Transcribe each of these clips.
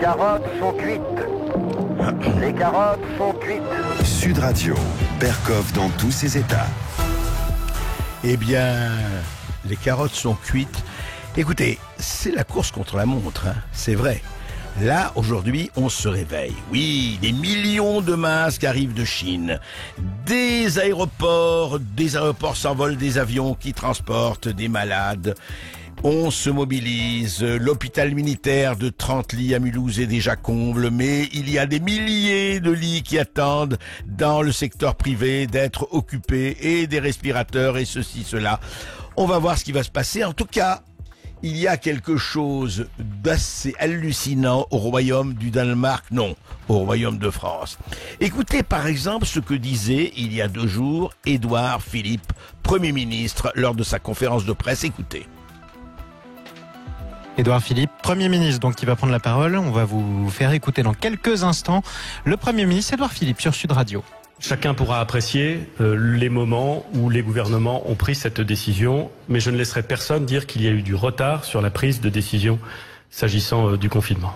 carottes sont cuites. Les carottes sont cuites. Sud Radio, Berkoff dans tous ses états. Eh bien, les carottes sont cuites. Écoutez, c'est la course contre la montre, hein, c'est vrai. Là, aujourd'hui, on se réveille. Oui, des millions de masques arrivent de Chine. Des aéroports s'envolent des avions qui transportent des malades. On se mobilise. L'hôpital militaire de 30 lits à Mulhouse est déjà comble, mais il y a des milliers de lits qui attendent dans le secteur privé d'être occupés et des respirateurs et ceci, cela. On va voir ce qui va se passer. En tout cas, il y a quelque chose d'assez hallucinant au royaume du Danemark, non, au royaume de France. Écoutez par exemple ce que disait il y a 2 jours Édouard Philippe, Premier ministre, lors de sa conférence de presse. Écoutez. Édouard Philippe, Premier ministre, donc qui va prendre la parole. On va vous faire écouter dans quelques instants le Premier ministre Édouard Philippe sur Sud Radio. Chacun pourra apprécier les moments où les gouvernements ont pris cette décision, mais je ne laisserai personne dire qu'il y a eu du retard sur la prise de décision s'agissant du confinement.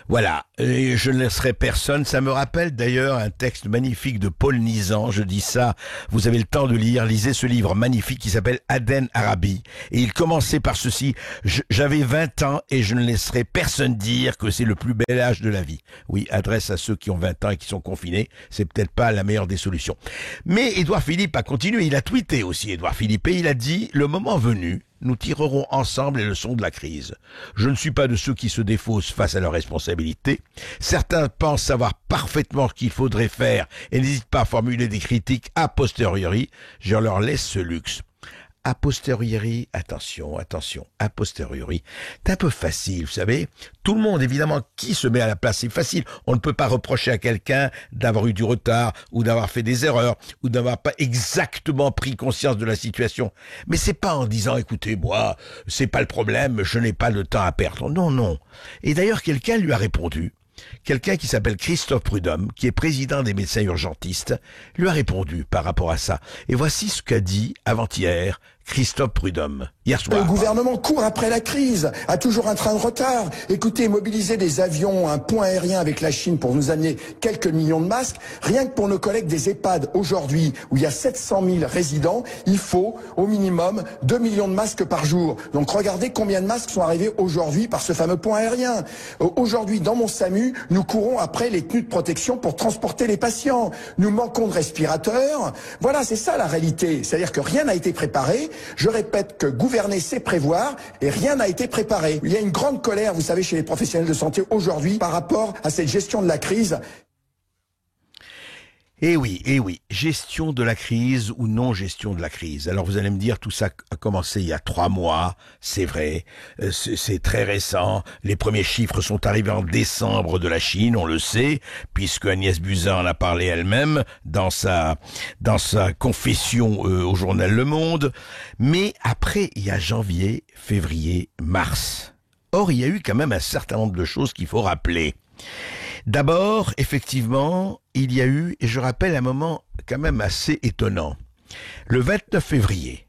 Voilà, et je ne laisserai personne. Ça me rappelle d'ailleurs un texte magnifique de Paul Nizan. Je dis ça, vous avez le temps de lire. Lisez ce livre magnifique qui s'appelle Aden Arabi. Et il commençait par ceci: j'avais 20 ans et je ne laisserai personne dire que c'est le plus bel âge de la vie. Oui, adresse à ceux qui ont 20 ans et qui sont confinés. C'est peut-être pas la meilleure des solutions. Mais Édouard Philippe a continué. Il a tweeté aussi, Édouard Philippe, et il a dit: le moment venu, nous tirerons ensemble les leçons de la crise. Je ne suis pas de ceux qui se défaussent face à leurs responsabilités. Certains pensent savoir parfaitement ce qu'il faudrait faire et n'hésitent pas à formuler des critiques a posteriori. Je leur laisse ce luxe. A posteriori, attention, a posteriori, c'est un peu facile, vous savez. Tout le monde, évidemment, qui se met à la place, c'est facile. On ne peut pas reprocher à quelqu'un d'avoir eu du retard, ou d'avoir fait des erreurs, ou d'avoir pas exactement pris conscience de la situation. Mais c'est pas en disant, écoutez, moi, c'est pas le problème, je n'ai pas de temps à perdre. Non, non. Et d'ailleurs, quelqu'un lui a répondu. Quelqu'un qui s'appelle Christophe Prudhomme, qui est président des médecins urgentistes, lui a répondu par rapport à ça. Et voici ce qu'a dit avant-hier Christophe Prudhomme, hier soir. Le gouvernement court après la crise, a toujours un train de retard. Écoutez, mobiliser des avions, un pont aérien avec la Chine pour nous amener quelques millions de masques, rien que pour nos collègues des EHPAD aujourd'hui, où il y a 700 000 résidents, il faut au minimum 2 millions de masques par jour. Donc regardez combien de masques sont arrivés aujourd'hui par ce fameux pont aérien. Aujourd'hui, dans mon SAMU, nous courons après les tenues de protection pour transporter les patients. Nous manquons de respirateurs. Voilà, c'est ça la réalité. C'est-à-dire que rien n'a été préparé. Je répète que gouverner, c'est prévoir, et rien n'a été préparé. Il y a une grande colère, vous savez, chez les professionnels de santé aujourd'hui par rapport à cette gestion de la crise. Eh oui, gestion de la crise ou non gestion de la crise. Alors vous allez me dire, tout ça a commencé il y a 3 mois, c'est vrai, c'est très récent. Les premiers chiffres sont arrivés en décembre de la Chine, on le sait, puisque Agnès Buzyn en a parlé elle-même dans sa confession au journal Le Monde. Mais après, il y a janvier, février, mars. Or, il y a eu quand même un certain nombre de choses qu'il faut rappeler. D'abord, effectivement, il y a eu, et je rappelle un moment quand même assez étonnant, le 29 février,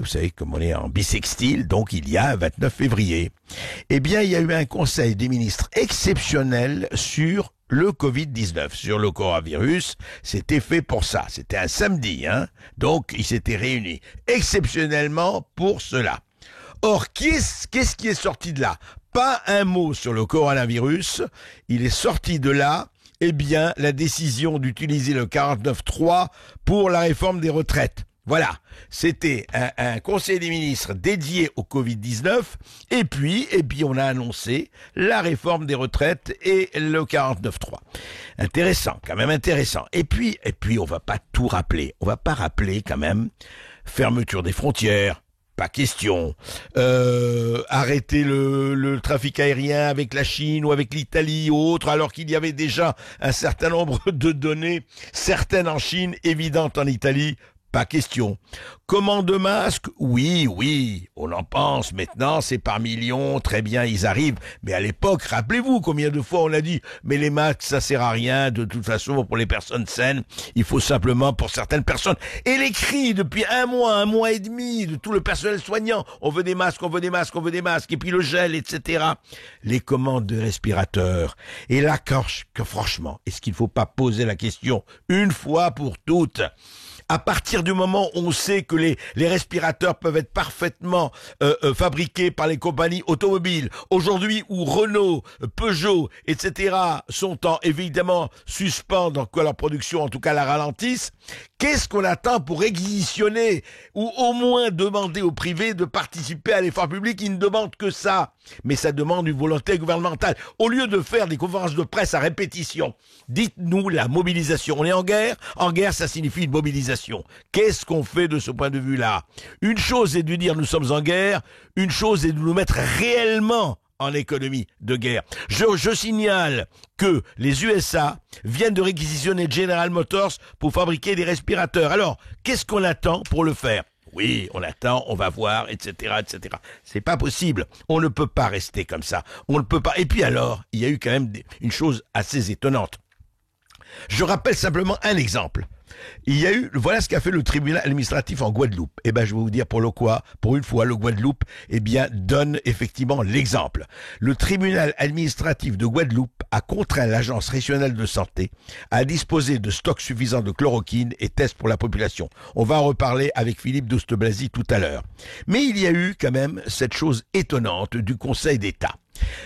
vous savez, comme on est en bissextile, donc il y a un 29 février, eh bien, il y a eu un conseil des ministres exceptionnel sur le Covid-19, sur le coronavirus. C'était fait pour ça. C'était un samedi, hein. Donc, ils s'étaient réunis exceptionnellement pour cela. Or, qu'est-ce qui est sorti de là? Pas un mot sur le coronavirus. Il est sorti de là, eh bien, la décision d'utiliser le 49.3 pour la réforme des retraites. Voilà, c'était un conseil des ministres dédié au Covid-19, et puis on a annoncé la réforme des retraites et le 49.3. Intéressant, quand même intéressant. Et puis on va pas tout rappeler. On va pas rappeler quand même fermeture des frontières. Pas question. Arrêter le trafic aérien avec la Chine ou avec l'Italie ou autre, alors qu'il y avait déjà un certain nombre de données, certaines en Chine, évidentes en Italie. pas question. Commande de masques, oui, on en pense maintenant, c'est par millions, très bien, ils arrivent. Mais à l'époque, rappelez-vous combien de fois on a dit, mais les masques, ça sert à rien, de toute façon, pour les personnes saines, il faut simplement pour certaines personnes. Et les cris depuis un mois et demi, de tout le personnel soignant, on veut des masques, et puis le gel, etc. Les commandes de respirateurs. Et là, que franchement, est-ce qu'il ne faut pas poser la question une fois pour toutes? À partir du moment où on sait que les respirateurs peuvent être parfaitement fabriqués par les compagnies automobiles, aujourd'hui où Renault, Peugeot, etc. sont évidemment suspens dans leur production, en tout cas la ralentissent, qu'est-ce qu'on attend pour réquisitionner ou au moins demander au privé de participer à l'effort public? Ils ne demandent que ça. Mais ça demande une volonté gouvernementale. Au lieu de faire des conférences de presse à répétition, dites-nous la mobilisation. On est en guerre? En guerre, ça signifie une mobilisation. Qu'est-ce qu'on fait de ce point de vue-là? Une chose est de dire nous sommes en guerre, une chose est de nous mettre réellement en économie de guerre. Je signale que les USA viennent de réquisitionner General Motors pour fabriquer des respirateurs. Alors, qu'est-ce qu'on attend pour le faire? Oui, on attend, on va voir, etc., etc. C'est pas possible. On ne peut pas rester comme ça. On ne peut pas. Et puis alors, il y a eu quand même une chose assez étonnante. Je rappelle simplement un exemple. Voilà ce qu'a fait le tribunal administratif en Guadeloupe. Eh ben, je vais vous dire pour une fois, le Guadeloupe, donne effectivement l'exemple. Le tribunal administratif de Guadeloupe a contraint l'agence régionale de santé à disposer de stocks suffisants de chloroquine et tests pour la population. On va en reparler avec Philippe Douste-Blazy tout à l'heure. Mais il y a eu quand même cette chose étonnante du Conseil d'État.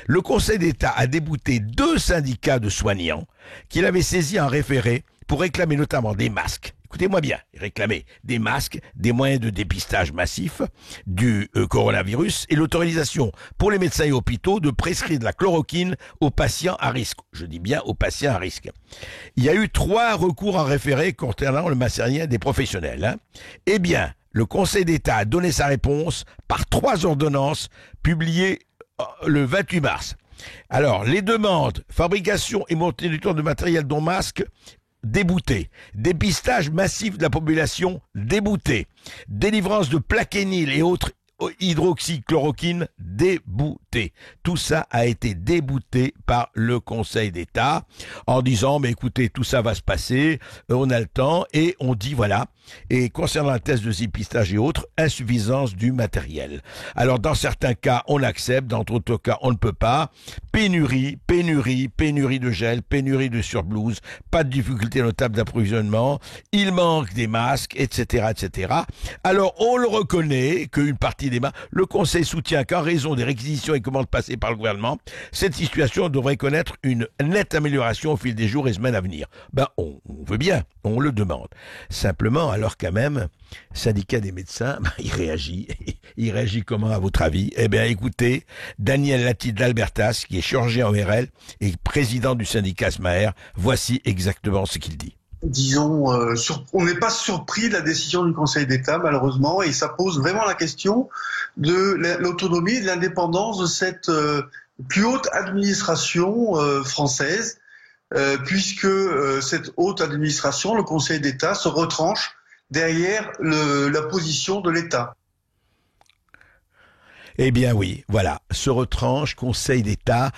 Le Conseil d'État a débouté 2 syndicats de soignants qu'il avait saisis en référé pour réclamer notamment des masques. Écoutez-moi bien, réclamer des masques, des moyens de dépistage massif du coronavirus et l'autorisation pour les médecins et hôpitaux de prescrire de la chloroquine aux patients à risque. Je dis bien aux patients à risque. Il y a eu 3 recours en référé concernant le matériel des professionnels. Eh bien, le Conseil d'État a donné sa réponse par 3 ordonnances publiées le 28 mars. Alors, les demandes, fabrication et montée du temps de matériel dont masques, débouté. Dépistage massif de la population, débouté. Délivrance de plaquenil et autres hydroxychloroquine, débouté. Tout ça a été débouté par le Conseil d'État en disant, mais écoutez, tout ça va se passer, on a le temps, et on dit voilà. Et concernant la test de dépistage et autres, insuffisance du matériel. Alors, dans certains cas, on accepte, dans d'autres cas, on ne peut pas. Pénurie de gel, pénurie de surblouses, pas de difficulté notable d'approvisionnement, il manque des masques, etc., etc. Alors, on le reconnaît qu'une partie des masques, le Conseil soutient qu'en raison des réquisitions et commandes passées par le gouvernement, cette situation devrait connaître une nette amélioration au fil des jours et semaines à venir. On veut bien, on le demande. Simplement, alors quand même, syndicat des médecins, il réagit. Il réagit comment à votre avis? Eh bien, écoutez, Daniel Lati d'Albertas, qui est chirurgien ORL et président du syndicat SMAER, voici exactement ce qu'il dit. Disons, on n'est pas surpris de la décision du Conseil d'État, malheureusement, et ça pose vraiment la question de l'autonomie et de l'indépendance de cette plus haute administration française, puisque cette haute administration, le Conseil d'État, se retranche derrière la position de l'État. Eh bien oui, voilà, se retranche, Conseil d'État.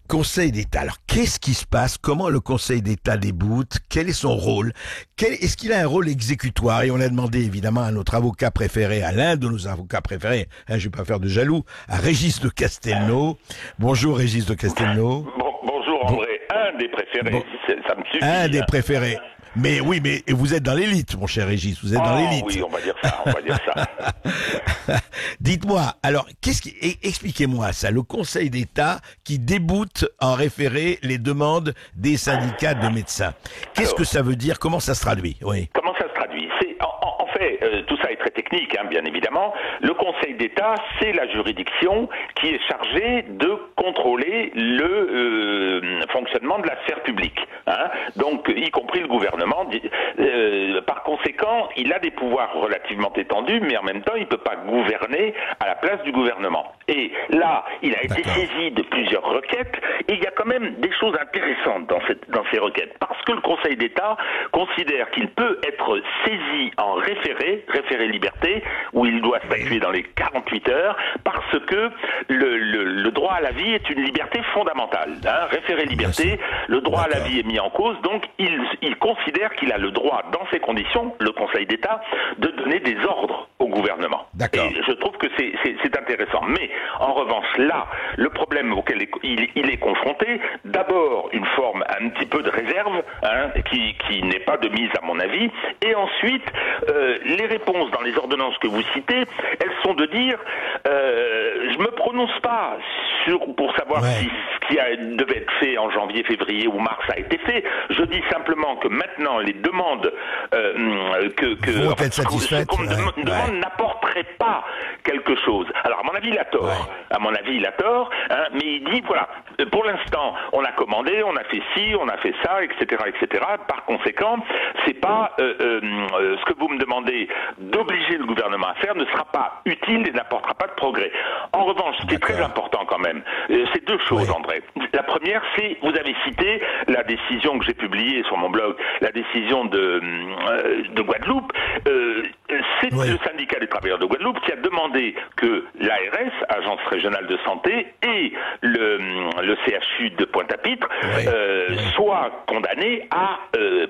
Conseil d'État. Alors, qu'est-ce qui se passe? Comment le Conseil d'État déboute? Quel est son rôle? Est-ce qu'il a un rôle exécutoire? Et on a demandé évidemment à notre avocat préféré, à l'un de nos avocats préférés, je vais pas faire de jaloux, à Régis de Castelnau. Bonjour Régis de Castelnau. Bonjour André, un des préférés, ça me suffit. Un des préférés. Mais oui, mais vous êtes dans l'élite, mon cher Régis, vous êtes dans l'élite. Oui, on va dire ça. Dites-moi, alors, expliquez-moi ça, le Conseil d'État qui déboute en référé les demandes des syndicats de médecins. Qu'est-ce que ça veut dire? Comment ça se traduit? Oui. Comment ça se traduit? En fait, tout ça est traité technique, hein, bien évidemment. Le Conseil d'État, c'est la juridiction qui est chargée de contrôler le fonctionnement de la sphère publique, hein. Donc, y compris le gouvernement. Par conséquent, il a des pouvoirs relativement étendus, mais en même temps, il ne peut pas gouverner à la place du gouvernement. Et là, il a été saisi de plusieurs requêtes, et il y a quand même des choses intéressantes dans ces requêtes, parce que le Conseil d'État considère qu'il peut être saisi en référé liberté, où il doit statuer dans les 48 heures, parce que le droit à la vie est une liberté fondamentale, hein. Référé liberté, le droit à la vie est mis en cause, donc il considère qu'il a le droit, dans ces conditions, le Conseil d'État, de donner des ordres au gouvernement. Et je trouve que c'est intéressant. Mais, en revanche, là, le problème auquel il est confronté, d'abord une forme un petit peu de réserve, hein, qui n'est pas de mise à mon avis, et ensuite, les réponses dans les ordonnances que vous citez, elles sont de dire, je me prononce pas pour savoir si ce qui devait être fait en janvier, février ou mars a été fait. Je dis simplement que maintenant, les demandes qu'on me demande n'apporteraient pas quelque chose. Alors, à mon avis, il a tort. À mon avis, il a tort, hein, mais il dit, voilà, pour l'instant, on a commandé, on a fait ci, on a fait ça, etc., etc. Par conséquent, c'est pas ce que vous me demandez d'obliger le gouvernement à faire ne sera pas utile et n'apportera pas de progrès. En revanche, ce qui est très important quand même, c'est deux choses, André. La première, c'est, vous avez cité la décision que j'ai publiée sur mon blog, la décision de Guadeloupe. C'est le syndicat des travailleurs de Guadeloupe qui a demandé que l'ARS, Agence régionale de santé, et le CHU de Pointe-à-Pitre soient condamnés à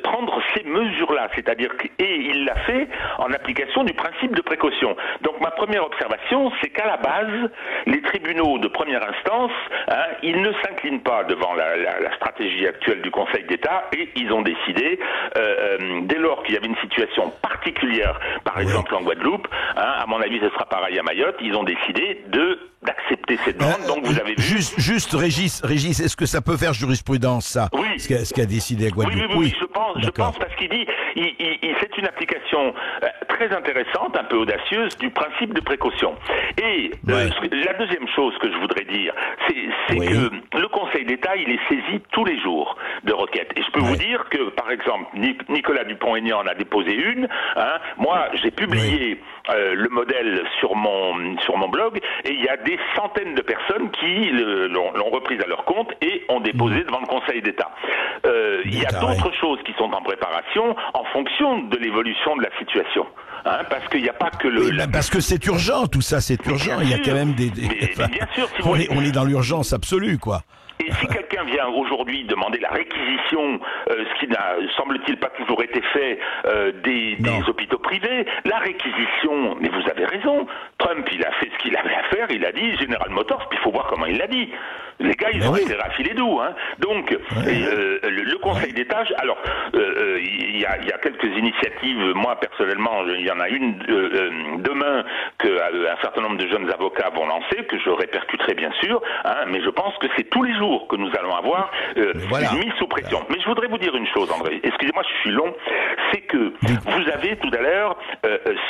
prendre ces mesures-là. C'est-à-dire et il l'a fait en application du principe de précaution. Donc ma première observation, c'est qu'à la base, les tribunaux de première instance, hein, ils ne s'inclinent pas devant la stratégie actuelle du Conseil d'État et ils ont décidé, dès lors qu'il y avait une situation particulière, par exemple en Guadeloupe, hein, à mon avis ce sera pareil à Mayotte, ils ont décidé d'accepter cette demande. Donc vous avez vu... Juste Régis, est-ce que ça peut faire jurisprudence, ça? Oui. Ce qu'a décidé Guadeloupe? Oui, je pense parce qu'il dit, c'est une application très intéressante, un peu audacieuse, du principe de précaution. Et la deuxième chose que je voudrais dire, c'est que le Conseil d'État, il est saisi tous les jours de requêtes. Et je peux vous dire que, par exemple, Nicolas Dupont-Aignan en a déposé une. Hein. Moi, j'ai publié le modèle sur mon blog, et il y a des centaines de personnes qui l'ont reprise à leur compte et ont déposé devant le Conseil d'État. Il y a d'autres choses qui sont en préparation en fonction de l'évolution de la situation. Hein, parce qu'il n'y a pas que parce que c'est urgent, tout ça, c'est urgent. Il y a quand même des... bien sûr, si on est dans l'urgence absolue, quoi. Et si quelqu'un vient aujourd'hui demander la réquisition, ce qui n'a, semble-t-il, pas toujours été fait, des hôpitaux privés, la réquisition, mais vous avez raison, Trump, il a fait ce qu'il avait à faire, il a dit General Motors, puis il faut voir comment il l'a dit. Les gars, ils ont été rafilés doux, hein. Donc, le Conseil d'État, alors, il y a quelques initiatives, moi, personnellement, il y en a une demain qu'un certain nombre de jeunes avocats vont lancer, que je répercuterai bien sûr, hein, mais je pense que c'est tous les jours que nous allons avoir une mise sous pression. Mais je voudrais vous dire une chose, André, excusez-moi, je suis long, c'est que vous avez tout à l'heure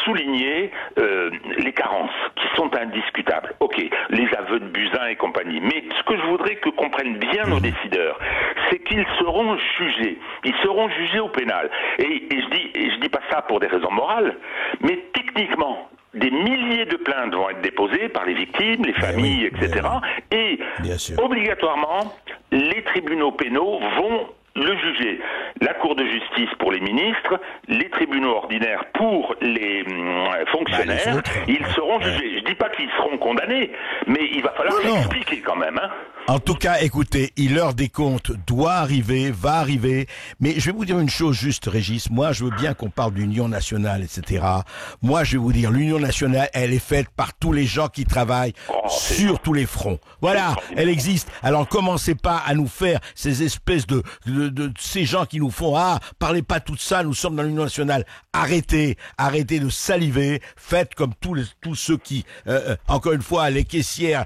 souligné les carences, qui sont indiscutables. Ok, les aveux de Buzyn et compagnie, mais ce que je voudrais que comprennent bien nos décideurs, c'est qu'ils seront jugés. Ils seront jugés au pénal. Et je dis pas ça pour des raisons morales, mais techniquement, des milliers de plaintes vont être déposées par les victimes, les familles, etc. Et obligatoirement, les tribunaux pénaux vont le juger. La Cour de justice pour les ministres, les tribunaux ordinaires pour les fonctionnaires, ils seront jugés. Je dis pas qu'ils seront condamnés, mais il va falloir l'expliquer quand même. Hein. En tout cas, écoutez, l'heure des comptes doit arriver, va arriver. Mais je vais vous dire une chose juste, Régis. Moi, je veux bien qu'on parle d'union nationale, etc. Moi, je vais vous dire, l'union nationale, elle est faite par tous les gens qui travaillent sur tous les fronts. Voilà, elle existe. Alors, commencez pas à nous faire ces espèces de ces gens qui nous font parlez pas tout ça, nous sommes dans l'union nationale. Arrêtez de saliver. Faites comme tous ceux qui, encore une fois, les caissières,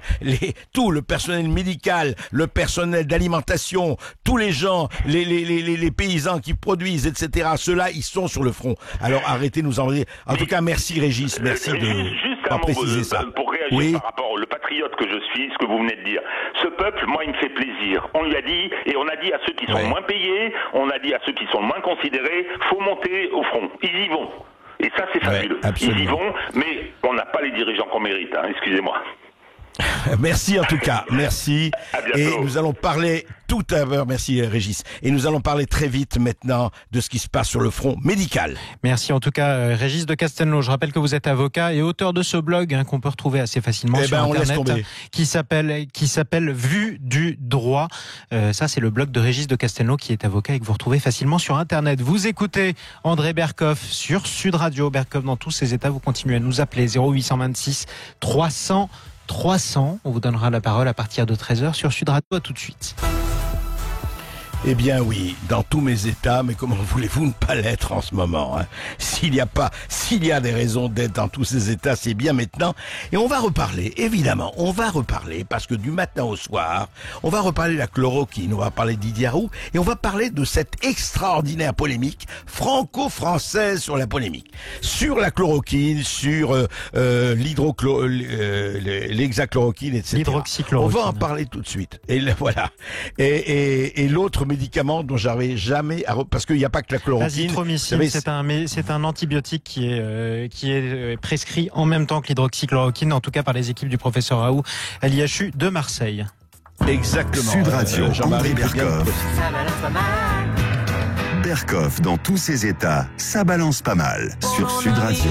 tout le personnel médical, médical, le personnel d'alimentation, tous les gens, les paysans qui produisent, etc. Ceux-là, ils sont sur le front. Alors arrêtez de nous envoyer. En tout cas, merci Régis, merci Juste de préciser ça. Pour réagir par rapport au patriote que je suis, ce que vous venez de dire. Ce peuple, moi, il me fait plaisir. On lui a dit, et on a dit à ceux qui sont moins payés, on a dit à ceux qui sont moins considérés, faut monter au front. Ils y vont. Et ça, c'est fabuleux. Ils y vont, mais on n'a pas les dirigeants qu'on mérite, hein, excusez-moi. Merci en tout cas, merci. Et nous allons parler tout à l'heure, merci Régis, et nous allons parler très vite maintenant de ce qui se passe sur le front médical. Merci en tout cas Régis de Castelnau. Je rappelle que vous êtes avocat et auteur de ce blog qu'on peut retrouver assez facilement sur internet, qui s'appelle Vue du droit. Ça c'est le blog de Régis de Castelnau qui est avocat et que vous retrouvez facilement sur internet. Vous écoutez André Berkoff sur Sud Radio. Berkoff dans tous ses états. Vous continuez à nous appeler 0826 300 300. On vous donnera la parole à partir de 13h sur Sud Radio. À tout de suite. Eh bien oui, dans tous mes états, mais comment voulez-vous ne pas l'être en ce moment, hein? S'il y a des raisons d'être dans tous ces états, c'est bien maintenant. Et on va reparler, évidemment, parce que du matin au soir, on va reparler de la chloroquine, on va parler de Didier Raoult, et on va parler de cette extraordinaire polémique franco-française sur la polémique. Sur la chloroquine, sur l'hexachloroquine, etc. L'hydroxychloroquine. On va en parler tout de suite. Et voilà. Et l'autre médicament dont j'avais jamais parce qu'il n'y a pas que la chloroquine. L'azithromycine, c'est un antibiotique qui est prescrit en même temps que l'hydroxychloroquine, en tout cas par les équipes du professeur Raoult à l'IHU de Marseille. Exactement. Sud Radio, Jean-Marie Berkoff. Berkoff dans tous ses états, ça balance pas mal sur Sud Radio.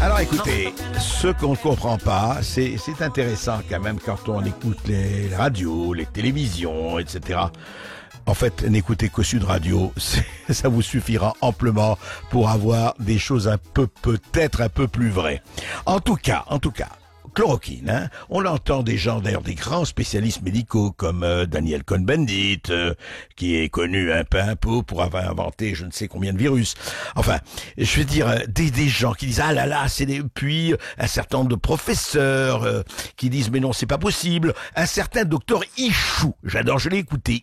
Alors écoutez, ce qu'on ne comprend pas, c'est intéressant quand même quand on écoute les radios, les télévisions, etc. En fait, n'écoutez que Sud Radio, ça vous suffira amplement pour avoir des choses peut-être un peu plus vraies. En tout cas, chloroquine, hein. On l'entend des gens, d'ailleurs des grands spécialistes médicaux comme Daniel Cohn-Bendit, qui est connu un peu pour avoir inventé je ne sais combien de virus. Enfin, je veux dire, des gens qui disent ah là là, puis un certain nombre de professeurs qui disent mais non c'est pas possible. Un certain docteur Ichou, je l'ai écouté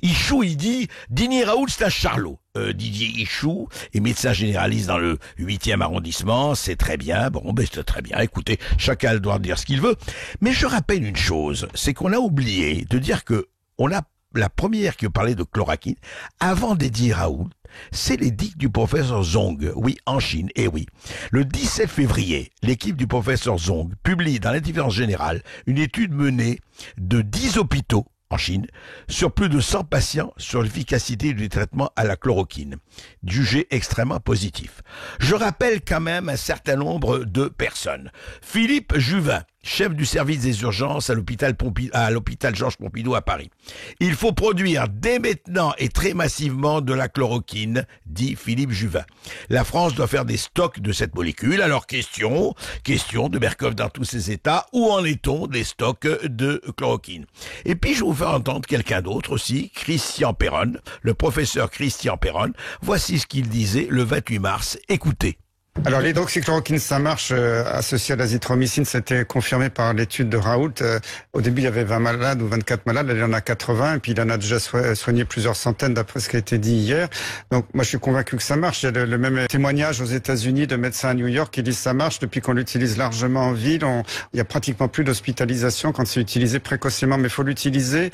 Ichou, il dit Didier Raoult c'est un charlot. Didier Ichou est médecin généraliste dans le 8e arrondissement, c'est très bien, c'est très bien, écoutez, chacun a le droit de dire ce qu'il veut, mais je rappelle une chose, c'est qu'on a oublié de dire que on a la première qui parlait de chloroquine, avant Didier Raoult, c'est l'édicte du professeur Zhong, oui, en Chine, et oui. Le 17 février, l'équipe du professeur Zhong publie dans l'Indifférence générale une étude menée de 10 hôpitaux en Chine, sur plus de 100 patients sur l'efficacité du traitement à la chloroquine, jugé extrêmement positif. Je rappelle quand même un certain nombre de personnes. Philippe Juvin, chef du service des urgences à l'hôpital Georges Pompidou à Paris. Il faut produire dès maintenant et très massivement de la chloroquine, dit Philippe Juvin. La France doit faire des stocks de cette molécule. Alors question de Berkoff dans tous ses états, où en est-on des stocks de chloroquine? Et puis je vais vous faire entendre quelqu'un d'autre aussi, Christian Perron, le professeur Christian Perron. Voici ce qu'il disait le 28 mars. Écoutez. Alors l'hydroxychloroquine, ça marche associé à l'azithromycine, c'était confirmé par l'étude de Raoult. Au début, il y avait 20 malades ou 24 malades, là, il y en a 80, et puis il en a déjà soigné plusieurs centaines d'après ce qui a été dit hier. Donc moi, je suis convaincu que ça marche. Il y a le même témoignage aux États-Unis de médecins à New York qui disent que ça marche depuis qu'on l'utilise largement en ville. Il y a pratiquement plus d'hospitalisation quand c'est utilisé précocement, mais il faut l'utiliser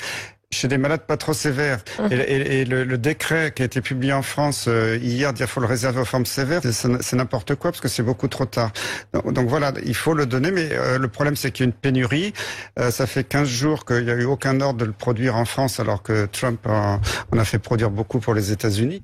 chez des malades pas trop sévères. Et le décret qui a été publié en France hier, dire qu'il faut le réserver aux formes sévères, c'est n'importe quoi parce que c'est beaucoup trop tard. Donc voilà, il faut le donner, mais le problème c'est qu'il y a une pénurie. Ça fait 15 jours qu'il n'y a eu aucun ordre de le produire en France alors que Trump en a fait produire beaucoup pour les États-Unis.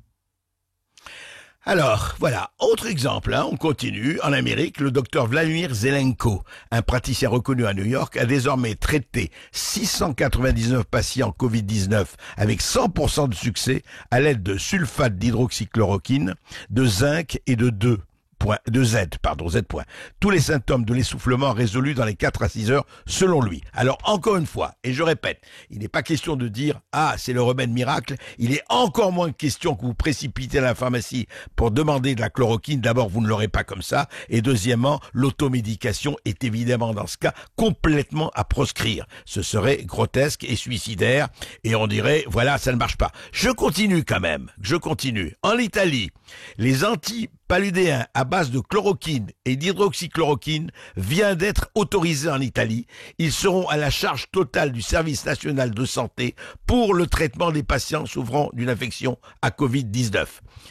Alors, voilà, autre exemple, on continue. En Amérique, le docteur Vladimir Zelenko, un praticien reconnu à New York, a désormais traité 699 patients Covid-19 avec 100% de succès à l'aide de sulfate d'hydroxychloroquine, de zinc et de Z. Tous les symptômes de l'essoufflement résolus dans les 4 à 6 heures, selon lui. Alors, encore une fois, et je répète, il n'est pas question de dire « Ah, c'est le remède miracle ». Il est encore moins question que vous précipitez à la pharmacie pour demander de la chloroquine. D'abord, vous ne l'aurez pas comme ça. Et deuxièmement, l'automédication est évidemment, dans ce cas, complètement à proscrire. Ce serait grotesque et suicidaire. Et on dirait, voilà, ça ne marche pas. Je continue quand même. En Italie, les antipaludéens à base de chloroquine et d'hydroxychloroquine viennent d'être autorisés en Italie. Ils seront à la charge totale du service national de santé pour le traitement des patients souffrant d'une infection à Covid-19.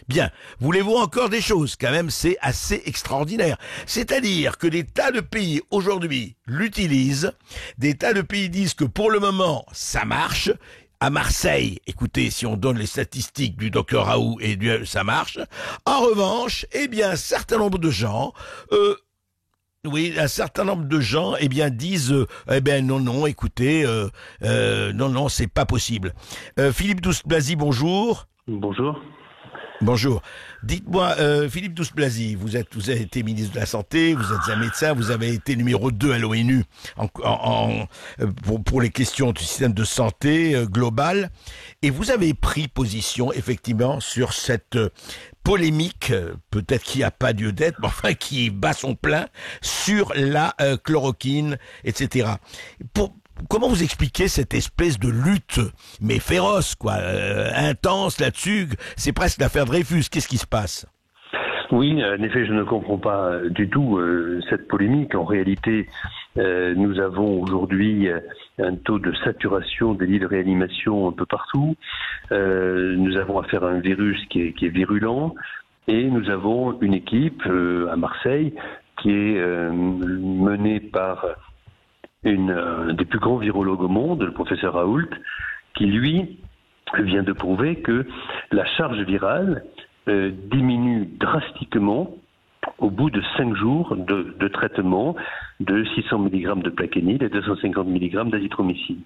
Bien, voulez-vous encore des choses? Quand même, c'est assez extraordinaire. C'est-à-dire que des tas de pays aujourd'hui l'utilisent, des tas de pays disent que pour le moment, ça marche. À Marseille, écoutez, si on donne les statistiques du docteur Raoult, ça marche. En revanche, un certain nombre de gens, disent, non, écoutez, non, c'est pas possible. Philippe Douste-Blazy, bonjour. Bonjour. Dites-moi, Philippe Douste-Blazy, vous avez été ministre de la Santé, vous êtes un médecin, vous avez été numéro 2 à l'ONU pour les questions du système de santé global, et vous avez pris position effectivement sur cette polémique, peut-être qu'il n'y a pas lieu d'être, mais enfin qui bat son plein sur la chloroquine, etc. Comment vous expliquez cette espèce de lutte, mais féroce, intense là-dessus? C'est presque l'affaire Dreyfus. Qu'est-ce qui se passe? Oui, en effet, je ne comprends pas du tout cette polémique. En réalité, nous avons aujourd'hui un taux de saturation des lits de réanimation un peu partout. Nous avons affaire à un virus qui est virulent. Et nous avons une équipe à Marseille qui est menée par un des plus grands virologues au monde, le professeur Raoult, qui lui vient de prouver que la charge virale diminue drastiquement au bout de 5 jours de traitement de 600 mg de plaquenil et 250 mg d'azithromycine.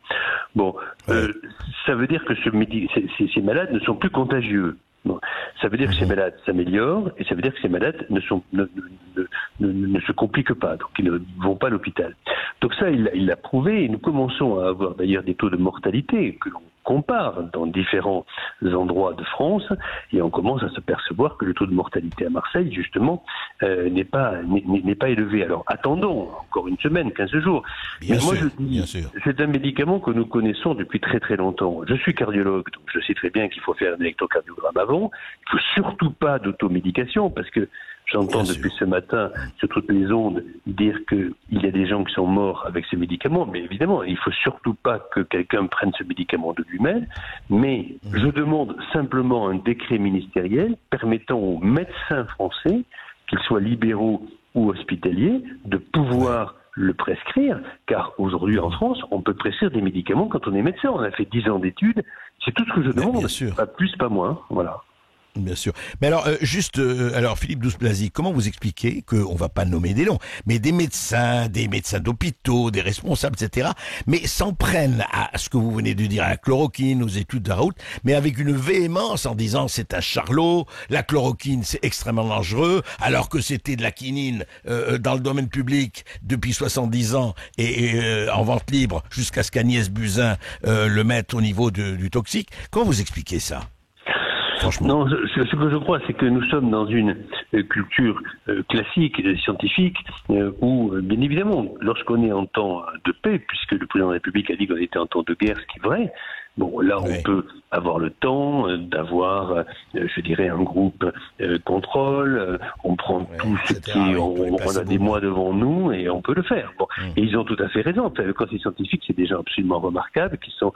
Bon, ça veut dire que ces malades ne sont plus contagieux. Bon. Ça veut dire que ces malades s'améliorent et ça veut dire que ces malades ne se compliquent pas, donc ils ne vont pas à l'hôpital. Donc ça, il l'a prouvé, et nous commençons à avoir d'ailleurs des taux de mortalité que l'on compare dans différents endroits de France, et on commence à se percevoir que le taux de mortalité à Marseille, justement, n'est pas élevé. Alors attendons encore une semaine, 15 jours. Bien sûr. C'est un médicament que nous connaissons depuis très très longtemps. Je suis cardiologue, donc je sais très bien qu'il faut faire un électrocardiogramme avant. Il ne faut surtout pas d'automédication, parce que j'entends depuis ce matin sur toutes les ondes dire qu'il y a des gens qui sont morts avec ce médicament, mais évidemment, il ne faut surtout pas que quelqu'un prenne ce médicament de lui-même, mais je demande simplement un décret ministériel permettant aux médecins français, qu'ils soient libéraux ou hospitaliers, de pouvoir le prescrire, car aujourd'hui en France, on peut prescrire des médicaments quand on est médecin. On a fait 10 ans d'études, c'est tout ce que je demande, pas plus, pas moins, voilà. Bien sûr. Mais alors, Philippe Douste-Blazy, comment vous expliquez qu'on va pas nommer des noms, mais des médecins d'hôpitaux, des responsables, etc., mais s'en prennent à ce que vous venez de dire, à la chloroquine, aux études de Raoult, mais avec une véhémence en disant c'est un charlot, la chloroquine c'est extrêmement dangereux, alors que c'était de la quinine dans le domaine public depuis 70 ans et en vente libre jusqu'à ce qu'Agnès Buzyn le mette au niveau du toxique. Comment vous expliquez ça ? Non, ce que je crois, c'est que nous sommes dans une culture classique, scientifique, où, bien évidemment, lorsqu'on est en temps de paix, puisque le président de la République a dit qu'on était en temps de guerre, ce qui est vrai, bon, là, on peut avoir le temps d'avoir, je dirais, un groupe contrôle, on prend tout ce on a des mois devant nous et on peut le faire. Bon. Et ils ont tout à fait raison. Le conseil scientifique, c'est des gens absolument remarquables, qui sont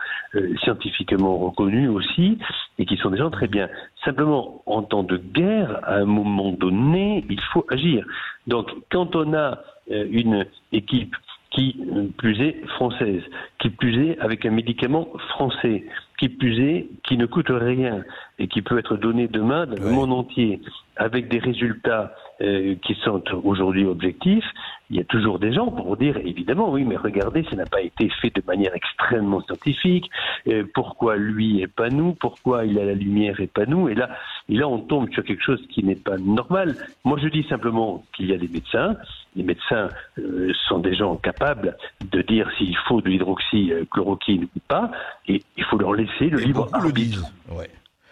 scientifiquement reconnus aussi, et qui sont des gens très bien. Simplement, en temps de guerre, à un moment donné, il faut agir. Donc, quand on a une équipe qui plus est française, qui plus est avec un médicament français, qui plus est qui ne coûte rien et qui peut être donné demain dans le monde entier, avec des résultats qui sont aujourd'hui objectifs, il y a toujours des gens pour dire, évidemment, oui, mais regardez, ça n'a pas été fait de manière extrêmement scientifique, pourquoi lui et pas nous, pourquoi il a la lumière et pas nous, et là, Et là, on tombe sur quelque chose qui n'est pas normal. Moi, je dis simplement qu'il y a des médecins. Les médecins sont des gens capables de dire s'il faut de l'hydroxychloroquine ou pas, et il faut leur laisser le libre arbitre. Ouais.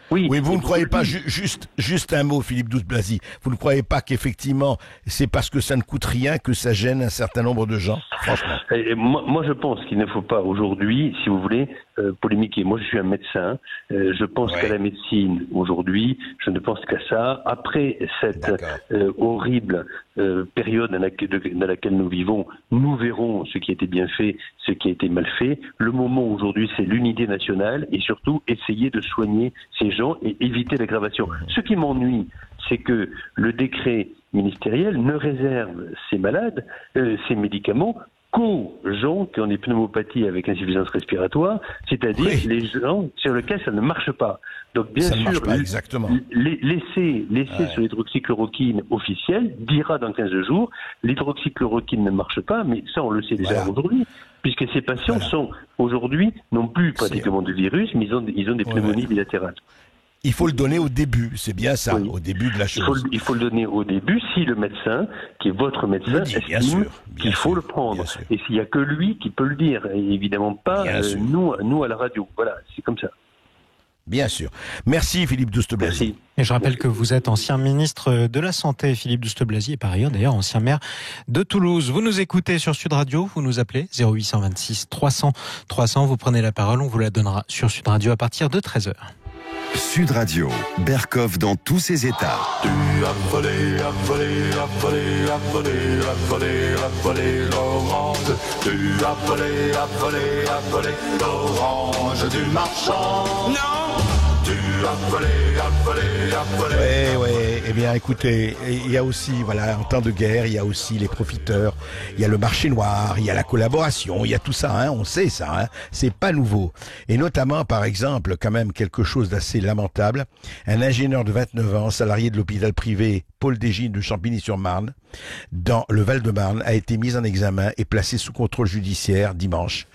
Oui, vous ne croyez pas, juste un mot, Philippe Douste-Blazy, vous ne croyez pas qu'effectivement, c'est parce que ça ne coûte rien que ça gêne un certain nombre de gens, franchement? Moi, je pense qu'il ne faut pas aujourd'hui, si vous voulez, polémiquer. Moi, je suis un médecin. Je pense qu'à la médecine, aujourd'hui, je ne pense qu'à ça. Après cette horrible période dans laquelle nous vivons, nous verrons ce qui a été bien fait, ce qui a été mal fait. Le moment aujourd'hui, c'est l'unité nationale et surtout essayer de soigner ces gens et éviter l'aggravation. Ce qui m'ennuie, c'est que le décret ministériel ne réserve ces malades, ces médicaments, qu'aux gens qui ont des pneumopathies avec insuffisance respiratoire, c'est-à-dire les gens sur lesquels ça ne marche pas. Donc bien sûr, l'essai sur l'hydroxychloroquine officiel dira dans 15 jours, l'hydroxychloroquine ne marche pas, mais ça on le sait déjà aujourd'hui, puisque ces patients n'ont plus pratiquement de virus, mais ils ont des pneumonies bilatérales. Il faut le donner au début, c'est bien ça, au début de la chose. Il faut le donner au début si le médecin, qui est votre médecin, estime qu'il faut le prendre. Et s'il n'y a que lui qui peut le dire, et évidemment pas nous à la radio. Voilà, c'est comme ça. Bien sûr. Merci Philippe Douste-Blazy. Et je rappelle que vous êtes ancien ministre de la Santé, Philippe Douste-Blazy, et par ailleurs d'ailleurs ancien maire de Toulouse. Vous nous écoutez sur Sud Radio, vous nous appelez 0826 300 300, vous prenez la parole, on vous la donnera sur Sud Radio à partir de 13h. Sud Radio, Berkoff dans tous ses états. Tu as volé l'orange. Tu as volé l'orange du marchand. Non, tu as volé. Oui, eh bien écoutez, il y a aussi, en temps de guerre, il y a aussi les profiteurs, il y a le marché noir, il y a la collaboration, il y a tout ça, on sait ça, c'est pas nouveau. Et notamment, par exemple, quand même quelque chose d'assez lamentable, un ingénieur de 29 ans, salarié de l'hôpital privé Paul Dégine de Champigny-sur-Marne, dans le Val-de-Marne, a été mis en examen et placé sous contrôle judiciaire dimanche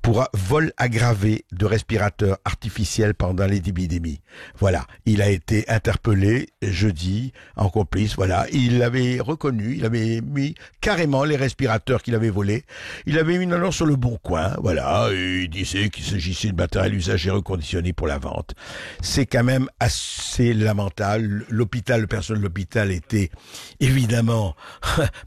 pour vol aggravé de respirateurs artificiels pendant l'épidémie. Voilà, il a été interpellé jeudi en complice, il l'avait reconnu, il avait mis carrément les respirateurs qu'il avait volés, il avait mis une annonce sur le Bon Coin, et il disait qu'il s'agissait de matériel usagé reconditionné pour la vente. C'est quand même assez lamentable. Le personnel de l'hôpital était évidemment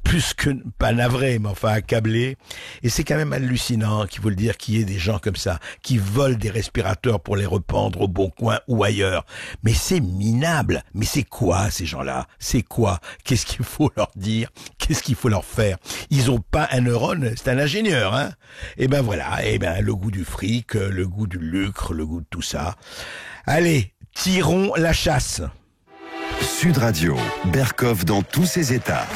plus que pas navré, mais enfin accablé. Et c'est quand même hallucinant, qu'il faut le dire, qu'il y ait des gens comme ça, qui volent des respirateurs pour les rependre au Bon Coin ou ailleurs. Mais c'est minable. Mais c'est quoi, ces gens-là? C'est quoi? Qu'est-ce qu'il faut leur dire? Qu'est-ce qu'il faut leur faire? Ils ont pas un neurone, c'est un ingénieur, Et ben voilà, le goût du fric, le goût du lucre, le goût de tout ça. Allez, tirons la chasse. Sud Radio, Berkoff dans tous ses états.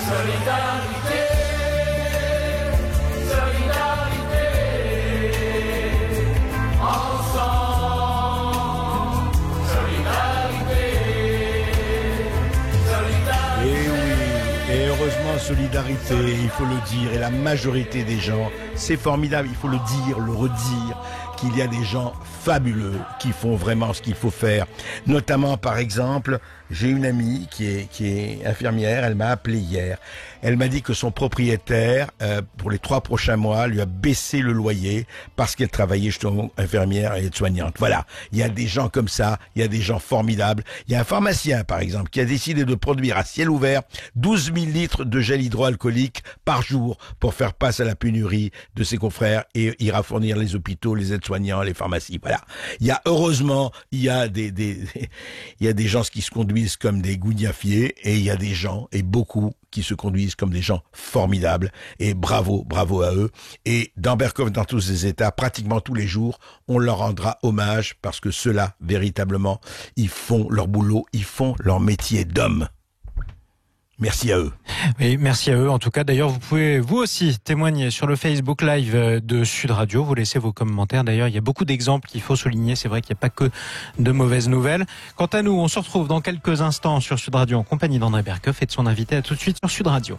Et heureusement, solidarité, il faut le dire, et la majorité des gens, c'est formidable, il faut le dire, le redire, qu'il y a des gens fabuleux qui font vraiment ce qu'il faut faire. Notamment, par exemple, j'ai une amie qui est infirmière, elle m'a appelé hier. Elle m'a dit que son propriétaire, pour les 3 prochains mois, lui a baissé le loyer parce qu'elle travaillait justement infirmière et aide-soignante. Voilà, il y a des gens comme ça, il y a des gens formidables. Il y a un pharmacien, par exemple, qui a décidé de produire à ciel ouvert 12 000 litres de gel hydroalcoolique par jour pour faire face à la pénurie de ses confrères et ira fournir les hôpitaux, les aides-soignants, les pharmacies. Voilà. Heureusement, il y a des gens qui se conduisent comme des gougnafiers et il y a des gens, et beaucoup, qui se conduisent comme des gens formidables, et bravo à eux. Et dans Berkoff, dans tous ces états, pratiquement tous les jours, on leur rendra hommage parce que ceux-là, véritablement, ils font leur boulot, ils font leur métier d'homme. Merci à eux. Oui, merci à eux. En tout cas, d'ailleurs, vous pouvez vous aussi témoigner sur le Facebook Live de Sud Radio. Vous laissez vos commentaires. D'ailleurs, il y a beaucoup d'exemples qu'il faut souligner. C'est vrai qu'il n'y a pas que de mauvaises nouvelles. Quant à nous, on se retrouve dans quelques instants sur Sud Radio en compagnie d'André Berkoff et de son invité. À tout de suite sur Sud Radio.